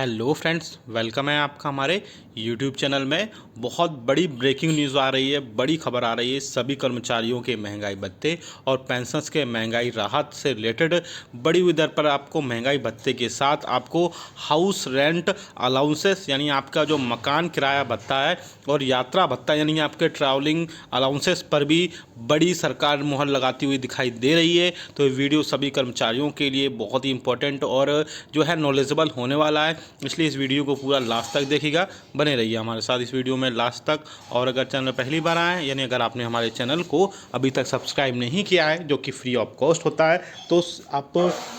Hello friends, welcome है आपका हमारे यूट्यूब चैनल में। बहुत बड़ी ब्रेकिंग न्यूज़ आ रही है, बड़ी खबर आ रही है। सभी कर्मचारियों के महंगाई भत्ते और पेंशन्स के महंगाई राहत से रिलेटेड बड़ी हुई दर पर आपको महंगाई भत्ते के साथ आपको हाउस रेंट अलाउंसेस यानी आपका जो मकान किराया भत्ता है और यात्रा भत्ता यानी आपके ट्रैवलिंग अलाउंसेस पर भी बड़ी सरकार मुहर लगाती हुई दिखाई दे रही है। तो ये वीडियो सभी कर्मचारियों के लिए बहुत ही इंपॉर्टेंट और जो है नॉलेजेबल होने वाला है, इसलिए इस वीडियो को पूरा लास्ट तक देखिएगा। बने रहिए हमारे साथ इस वीडियो में लास्ट तक। और अगर चैनल पहली बार आए यानी अगर आपने हमारे चैनल को अभी तक सब्सक्राइब नहीं किया है, जो कि फ्री ऑफ कॉस्ट होता है, तो आप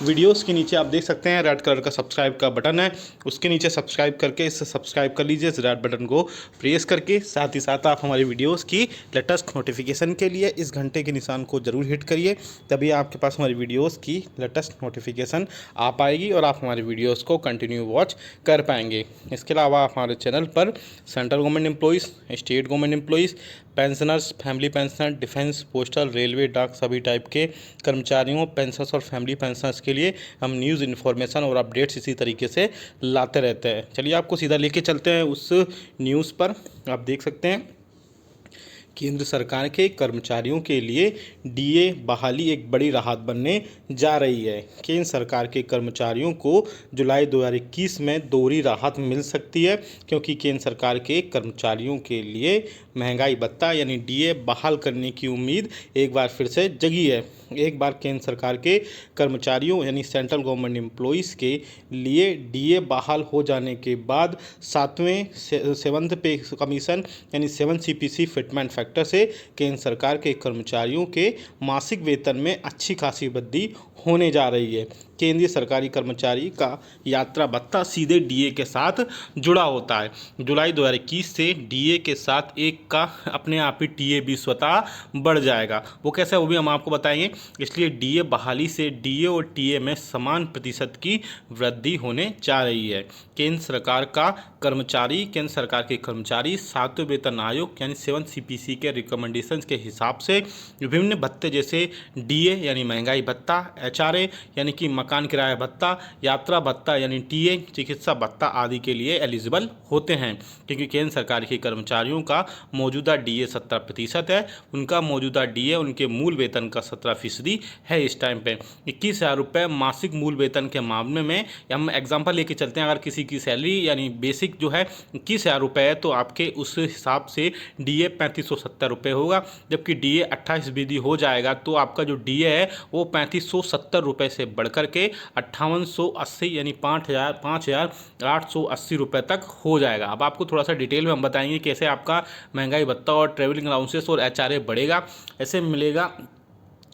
वीडियोस के नीचे आप देख सकते हैं रेड कलर का सब्सक्राइब का बटन है, उसके नीचे सब्सक्राइब करके इससे सब्सक्राइब कर लीजिए इस रेड बटन को प्रेस करके। साथ ही साथ आप हमारी वीडियोज़ की लेटेस्ट नोटिफिकेशन के लिए इस घंटे के निशान को जरूर हिट करिए, तभी आपके पास हमारी वीडियोज़ की लेटेस्ट नोटिफिकेशन आ पाएगी और आप हमारी वीडियोज़ को कंटिन्यू वॉच कर पाएंगे। इसके अलावा आप हमारे चैनल पर central government employees, state government employees, pensioners, family pensioner, defence, postal, railway, डाक सभी टाइप के कर्मचारियों, पेंशनर्स और फैमिली पेंशनर्स के लिए हम न्यूज़ इन्फॉर्मेशन और अपडेट्स इसी तरीके से लाते रहते हैं। चलिए आपको सीधा लेके चलते हैं उस न्यूज़ पर। आप देख सकते हैं केंद्र सरकार के कर्मचारियों के लिए डीए बहाली एक बड़ी राहत बनने जा रही है। केंद्र सरकार के कर्मचारियों को जुलाई 2021 में दोहरी राहत मिल सकती है, क्योंकि केंद्र सरकार के कर्मचारियों के लिए महंगाई भत्ता यानी डीए बहाल करने की उम्मीद एक बार फिर से जगी है। एक बार केंद्र सरकार के कर्मचारियों यानी सेंट्रल गवर्नमेंट एम्प्लॉइज़ के लिए डीए बहाल हो जाने के बाद सेवंथ पे कमीशन यानी 7 सीपीसी फिटमेंट फैक्टर से केंद्र सरकार के कर्मचारियों के मासिक वेतन में अच्छी खासी वृद्धि होने जा रही है। केंद्रीय सरकारी कर्मचारी का यात्रा भत्ता सीधे डीए के साथ जुड़ा होता है। जुलाई 2021 से डीए के साथ एक का अपने आप ही टीए भी स्वतः बढ़ जाएगा। वो कैसे, वो भी हम आपको बताएंगे। इसलिए डीए बहाली से डीए और टीए में समान प्रतिशत की वृद्धि होने जा रही है। केंद्र सरकार के कर्मचारी 7वें वेतन आयोग यानी 7 सीपीसी के रिकमेंडेशंस के हिसाब से विभिन्न भत्ते जैसे डीए यानी महंगाई भत्ता, एचआरए यानी कि मकान किराया भत्ता, यात्रा भत्ता यानी टीए, चिकित्सा भत्ता आदि के लिए एलिजिबल होते हैं। क्योंकि केंद्र सरकार के कर्मचारियों का मौजूदा डीए 70% है, उनका मौजूदा डीए उनके मूल वेतन का 17% है। इस टाइम पे 21,000 रुपये मासिक मूल वेतन के मामले में हम एग्जाम्पल लेके चलते हैं। अगर किसी की सैलरी यानी बेसिक जो है 21,000 रुपये है, तो आपके उस हिसाब से डीए 3570 रुपये होगा। जबकि डीए 28% हो जाएगा तो आपका जो डीए है वो 3570 रुपये से बढ़कर के 5880 यानी 5,880 रुपये तक हो जाएगा। अब आपको थोड़ा सा डिटेल में हम बताएंगे कैसे आपका महंगाई भत्ता और ट्रेवलिंग अलाउंसेस और एचआरए बढ़ेगा, ऐसे मिलेगा।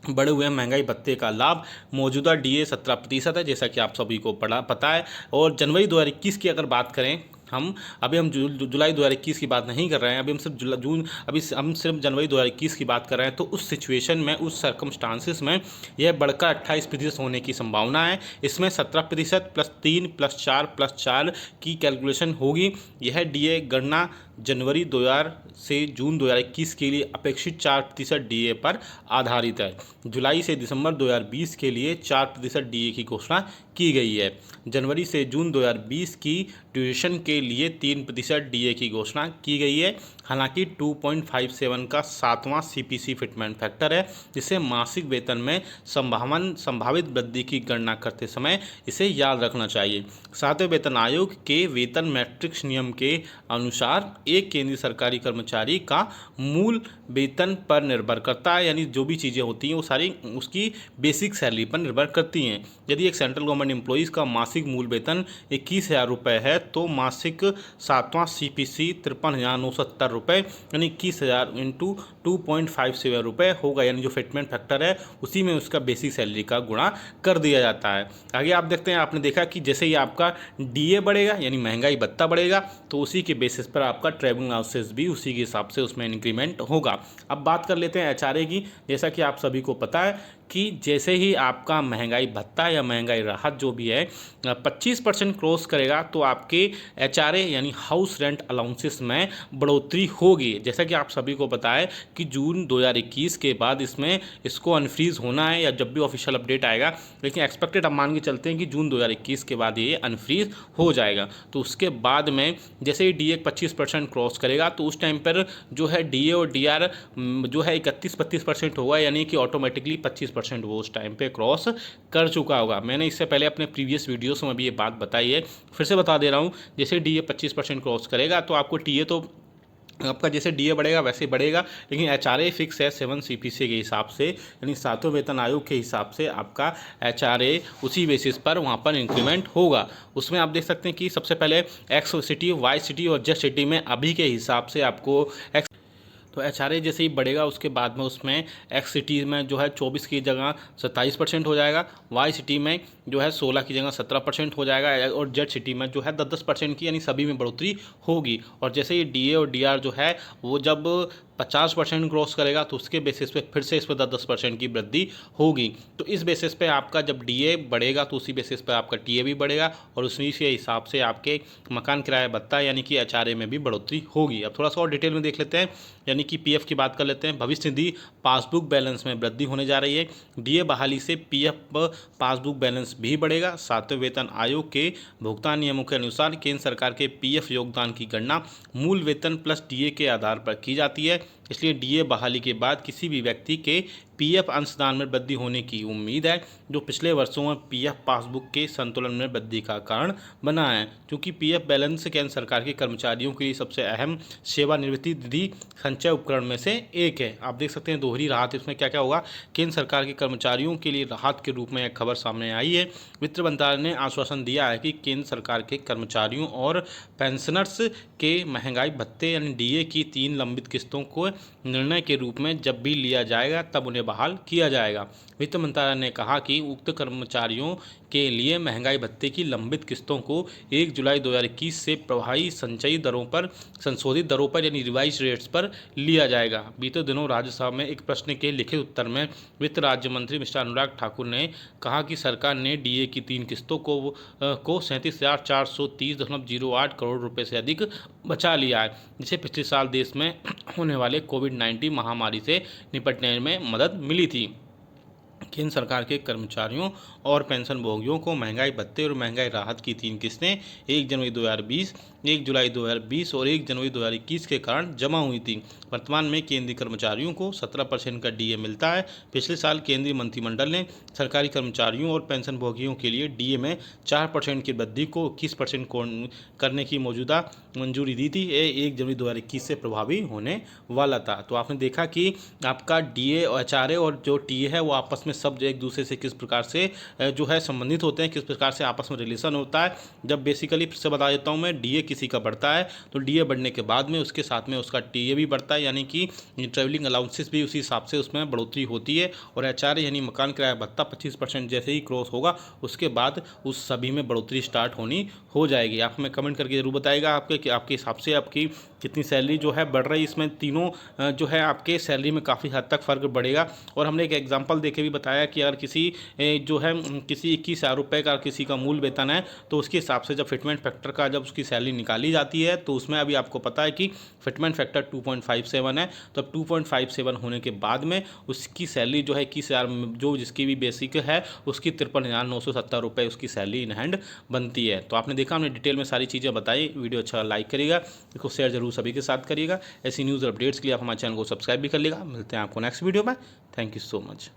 बढ़े हुए महंगाई भत्ते का लाभ मौजूदा डीए 17% है, जैसा कि आप सभी को पता है। और जनवरी 2021 की अगर बात करें हम जुलाई 2021 की बात नहीं कर रहे हैं, अभी हम सिर्फ जनवरी 2021 की बात कर रहे हैं। तो उस सिचुएशन में, उस सर्कमस्टांसिस में यह बढ़कर 28% होने की संभावना है। इसमें 17% +3 +4 +4 की कैलकुलेशन होगी। यह डीए गणना जनवरी 2000 से जून 2021 के लिए अपेक्षित 4% डीए पर आधारित है। जुलाई से दिसंबर 2020 के लिए 4% डीए की घोषणा की गई है। जनवरी से जून 2020 की ड्यूरेशन के लिए 3% डीए की घोषणा की गई है। हालांकि 2.57 का 7वां सीपीसी फिटमेंट फैक्टर है, जिसे मासिक वेतन में संभावित वृद्धि की गणना करते समय इसे याद रखना चाहिए। 7वें वेतन आयोग के वेतन मैट्रिक्स नियम के अनुसार एक केंद्रीय सरकारी कर्मचारी का मूल वेतन पर निर्भर करता है, यानी जो भी चीज़ें होती हैं वो सारी उसकी बेसिक सैलरी पर निर्भर करती हैं। यदि एक सेंट्रल गवर्नमेंट एम्प्लॉइज़ का मासिक मूल वेतन 21,000 रुपये है, तो मासिक 7वां सीपीसी 53,970 रुपये यानी 21,000 इंटू 2.57 रुपये होगा। यानी जो फिटमेंट फैक्टर है उसी में उसका बेसिक सैलरी का गुणा कर दिया जाता है। आगे आप देखते हैं, आपने देखा कि जैसे ही आपका डीए बढ़ेगा यानी महंगाई भत्ता बढ़ेगा, तो उसी के बेसिस पर आपका ट्रैवलिंग अलाउंसेस भी उसी के हिसाब से उसमें इंक्रीमेंट होगा। अब बात कर लेते हैं एचआरए की। जैसा कि आप सभी को पता है कि जैसे ही आपका महंगाई भत्ता या महंगाई राहत जो भी है 25% क्रॉस करेगा तो आपके HRA यानी हाउस रेंट अलाउंसेस में बढ़ोतरी होगी। जैसा कि आप सभी को पता है कि जून 2021 के बाद इसमें इसको अनफ्रीज़ होना है या जब भी ऑफिशियल अपडेट आएगा, लेकिन एक्सपेक्टेड आप मान के चलते हैं कि जून 2021 के बाद ये अनफ्रीज़ हो जाएगा। तो उसके बाद में जैसे ही DA 25% क्रॉस करेगा तो उस टाइम पर जो है DA और DR जो है 31-32% होगा, यानी कि ऑटोमेटिकली 25% वो उस टाइम पे क्रॉस कर चुका होगा। मैंने इससे पहले अपने प्रीवियस वीडियोस में भी ये बात बताई है, फिर से बता दे रहा हूँ। जैसे DA 25% क्रॉस करेगा तो आपको TA तो आपका जैसे DA बढ़ेगा वैसे ही बढ़ेगा, लेकिन HRA फिक्स है 7 CPC के हिसाब से, यानी सातवें वेतन आयोग के हिसाब से आपका HRA उसी बेसिस पर वहाँ पर इंक्रीमेंट होगा। उसमें आप देख सकते हैं कि सबसे पहले X सिटी, Y सिटी और Z सिटी में अभी के हिसाब से आपको तो HRA जैसे ही बढ़ेगा उसके बाद में उसमें X सिटी में जो है 24 की जगह 27% हो जाएगा, Y सिटी में जो है 16 की जगह 17% हो जाएगा और Z सिटी में जो है 10% की, यानी सभी में बढ़ोतरी होगी। और जैसे ये DA और DR जो है वो जब 50% क्रॉस करेगा तो उसके बेसिस पे फिर से इस पर 10% की वृद्धि होगी। तो इस बेसिस पे आपका जब DA बढ़ेगा तो उसी बेसिस पे आपका TA भी बढ़ेगा और उसी के हिसाब से आपके मकान किराया भत्ता यानी कि HRA में भी बढ़ोतरी होगी। अब थोड़ा सा और डिटेल में देख लेते हैं, यानी कि PF की बात कर लेते हैं। भविष्य निधि पासबुक बैलेंस में वृद्धि होने जा रही है। DA बहाली से PF पासबुक बैलेंस भी बढ़ेगा। सातवें वेतन आयोग के भुगतान नियमों के अनुसार केंद्र सरकार के PF योगदान की गणना मूल वेतन प्लस DA के आधार पर की जाती है, इसलिए DA बहाली के बाद किसी भी व्यक्ति के PF अंशदान में वृद्धि होने की उम्मीद है, जो पिछले वर्षों में PF पासबुक के संतुलन में वृद्धि का कारण बना है। क्योंकि PF बैलेंस केंद्र सरकार के कर्मचारियों के लिए सबसे अहम सेवानिवृत्ति निधि संचय उपकरण में से एक है। आप देख सकते हैं दोहरी राहत इसमें क्या क्या होगा। केंद्र सरकार के कर्मचारियों के लिए राहत के रूप में एक खबर सामने आई है। वित्त मंत्रालय ने आश्वासन दिया है कि केंद्र सरकार के कर्मचारियों और पेंशनर्स के महंगाई भत्ते यानी DA की 3 लंबित किस्तों को निर्णय के रूप में जब भी लिया जाएगा तब उन्हें बहाल किया जाएगा। वित्त मंत्रालय ने कहा कि उक्त कर्मचारियों के लिए महंगाई भत्ते की लंबित किस्तों को 1 जुलाई 2021 से प्रभावी संचयी दरों पर संशोधित दरों पर यानी रिवाइज रेट्स पर लिया जाएगा। बीते दिनों राज्यसभा में एक प्रश्न के लिखित उत्तर में वित्त राज्य मंत्री मिस्टर अनुराग ठाकुर ने कहा कि सरकार ने DA की 3 किस्तों को 37,430.08 करोड़ रुपए से अधिक बचा लिया है, जिसे पिछले साल देश में होने वाले कोविड-19 महामारी से निपटने में मदद मिली थी। केंद्र सरकार के कर्मचारियों और पेंशन भोगियों को महंगाई भत्ते और महंगाई राहत की 3 किस्तें 1 जनवरी 2020, 1 जुलाई 2020 और 1 जनवरी 2021 के कारण जमा हुई थी। वर्तमान में केंद्रीय कर्मचारियों को 17% का DA मिलता है। पिछले साल केंद्रीय मंत्रिमंडल ने सरकारी कर्मचारियों और पेंशन भोगियों के लिए DA में 4% की वृद्धि को 21% करने की मौजूदा मंजूरी दी थी। ये 1 जनवरी 2021 से प्रभावी होने वाला था। तो आपने देखा कि आपका DA और HRA और जो TA है वो आपस में सब एक दूसरे से किस प्रकार से जो है संबंधित होते हैं, किस प्रकार से आपस में रिलेशन होता है। जब बेसिकली फिर से बता देता हूँ मैं, DA किसी का बढ़ता है तो DA बढ़ने के बाद में उसके साथ में उसका TA भी बढ़ता है, यानी कि ट्रैवलिंग अलाउंसेस भी उसी हिसाब से उसमें बढ़ोतरी होती है। और HRA यानी मकान किराया भत्ता 25% जैसे ही क्रॉस होगा उसके बाद उस सभी में बढ़ोतरी स्टार्ट होनी हो जाएगी। आप हमें कमेंट करके जरूर बताइएगा आपके कि आपके हिसाब से आपकी कितनी सैलरी जो है बढ़ रही है। इसमें तीनों जो है आपके सैलरी में काफ़ी हद तक फ़र्क बढ़ेगा। और हमने एक एग्जांपल देके भी बताया कि अगर किसी जो है किसी 21,000 रुपये का किसी का मूल वेतन है तो उसके हिसाब से जब फिटमेंट फैक्टर का जब उसकी सैलरी निकाली जाती है तो उसमें अभी आपको पता है कि फिटमेंट फैक्टर 2.57 है। तो अब 2.57 होने के बाद में उसकी सैलरी जो है 21,000 जो जिसकी भी बेसिक है उसकी 53,970 रुपये उसकी सैलरी इन हैंड बनती है। तो आपने देखा हमने डिटेल में सारी चीज़ें बताई। वीडियो अच्छा लाइक करिएगा, इसको शेयर जरूर सभी के साथ करिएगा। ऐसी न्यूज़ अपडेट्स के लिए आप हमारे चैनल को सब्सक्राइब भी कर लीजिएगा। मिलते हैं आपको नेक्स्ट वीडियो में। Thank you so much.